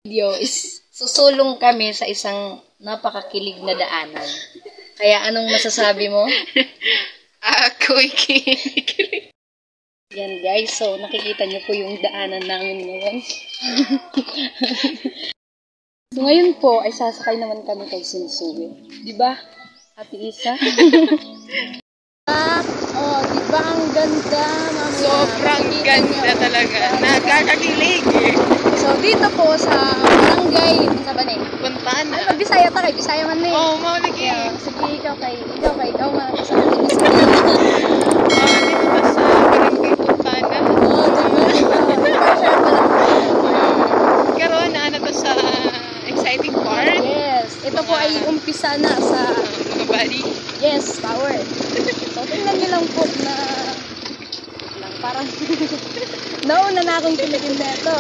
Video is susulong kami sa isang napakakilig na daanan. Kaya anong masasabi mo? Ako'y kinikilig. Yan guys, so nakikita niyo po yung daanan namin ngayon. So ngayon po ay sasakay naman kami kay Sinsuwi. Di ba, Ate Isa? Oh, di ba ang ganda? Mamaya, Sobrang ganda talaga. Nakakakilig. So dito po sa barangay, sa ba na eh? Puntana. Ay, Bisaya ta kay Bisaya man na eh. Oo, mauligi. Yeah, sige, ikaw man sa Ate Isa. Dito sa barangay Puntana. Oh, Karoon na ano to sa exciting part. yes, ito po ay umpisa na sa Mga bali. yes, power. So tingnan niyo lang po na parang nauna na akong kiligin neto.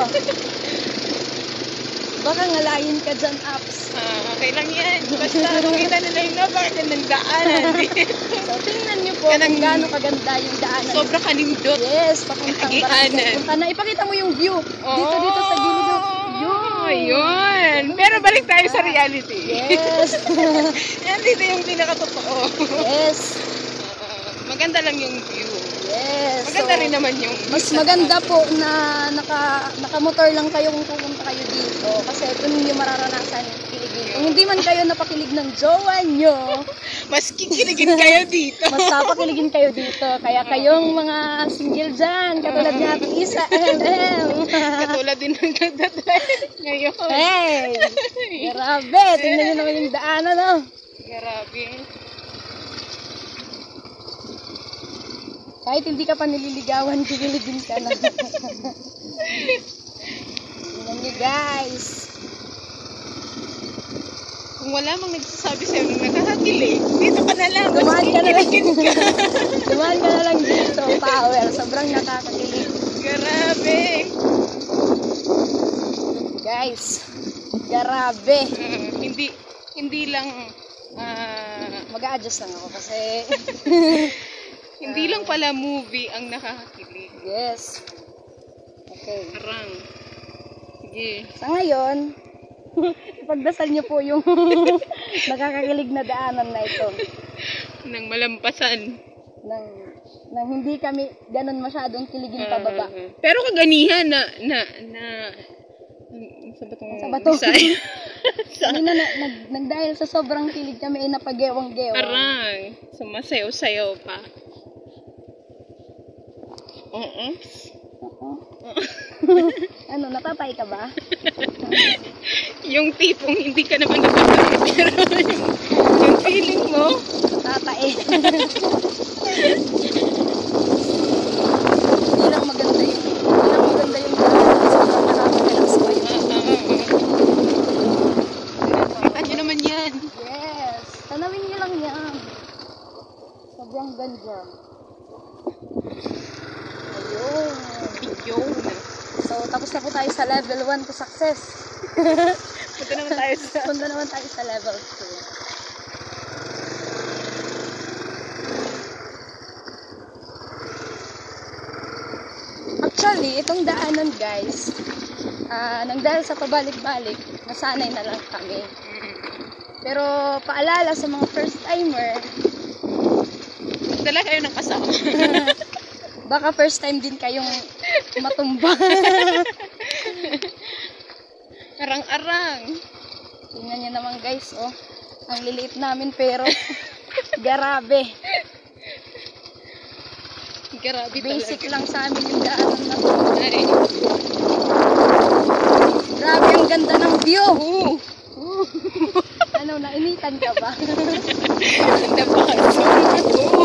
Baka ngalayin ka dyan, apps. Okay lang yan. Basta makita nila yung napakagandang daanan. So tingnan niyo po kung gaano kaganda yung daanan. Sobra kanindot. Yes, papuntang barangay. Punta na. Ipakita mo yung view. Dito sa gilid. Yun. Pero balik tayo sa reality. Yes. Yan dito yung pinakatotoo. Yes. Maganda lang yung view. Yes. Maganda rin naman yung Mas maganda po na nakamotor lang kayo kung pupunta kayo dito. Kasi doon niyo mararanasan kiligin. Kung hindi man kayo napakilig ng jowa nyo, mas kikiligin kayo dito. mas napakiligin kayo dito. Kaya kayong mga single dyan, katulad ni Ate Isa, Katulad din ng nagdadrive ngayon. hey! Grabe! Tingnan nyo naman yung daanan, no? Grabe. Kahit hindi ka pa nililigawan, kikiligin ka na. Tingnan nyo, guys. Kung wala mang nagsasabi sa'yo nung nakakakilig, dito ka na lang. Dumaan ka na lang. Kikiligin ka. Dumaan ka na lang dito, power. Sobrang nakakakilig. Grabe. Guys, grabe. Hindi lang Mag-a-adjust lang ako kasi hindi lang pala movie ang nakakakilig. yes. Okay. Arang. Sige. Sa ngayon, ipagdasal niyo po yung nakakakilig na daanan na ito. Nang malampasan. Nang hindi kami ganun masyadong kiligin pababa. Pero kaganihan na sa bato. Bisaya. Hindi na, dahil sa sobrang kilig kami ay napagewang-gewang. Arang. Sumasayaw-sayaw pa. Ano, natatay ka ba? Yung tipong hindi ka naman nakakita, pero yung feeling mo, Natatay. Hindi lang maganda yung sobrang nakaka-relax ko yun. kita nyo naman yan. Yes. Tanawin niyo lang yan. Sobrang ganda. Ayun. Yun. So, tapos na po tayo sa level 1 to success. Punta naman tayo sa level 2. Actually, itong daanan guys, nang dahil sa pabalik-balik, nasanay na lang kami. Pero paalala sa mga first timer, Dala kayo ng kasama. baka first time din kayong matumba. Arang-arang. Tingnan niyo naman guys, oh. Ang liliit namin pero grabe. Grabe Basic talaga. lang sa amin yung daanan na to. Ay. Grabe, ang ganda ng view. Ano, nainitan ka ba? Napakasok.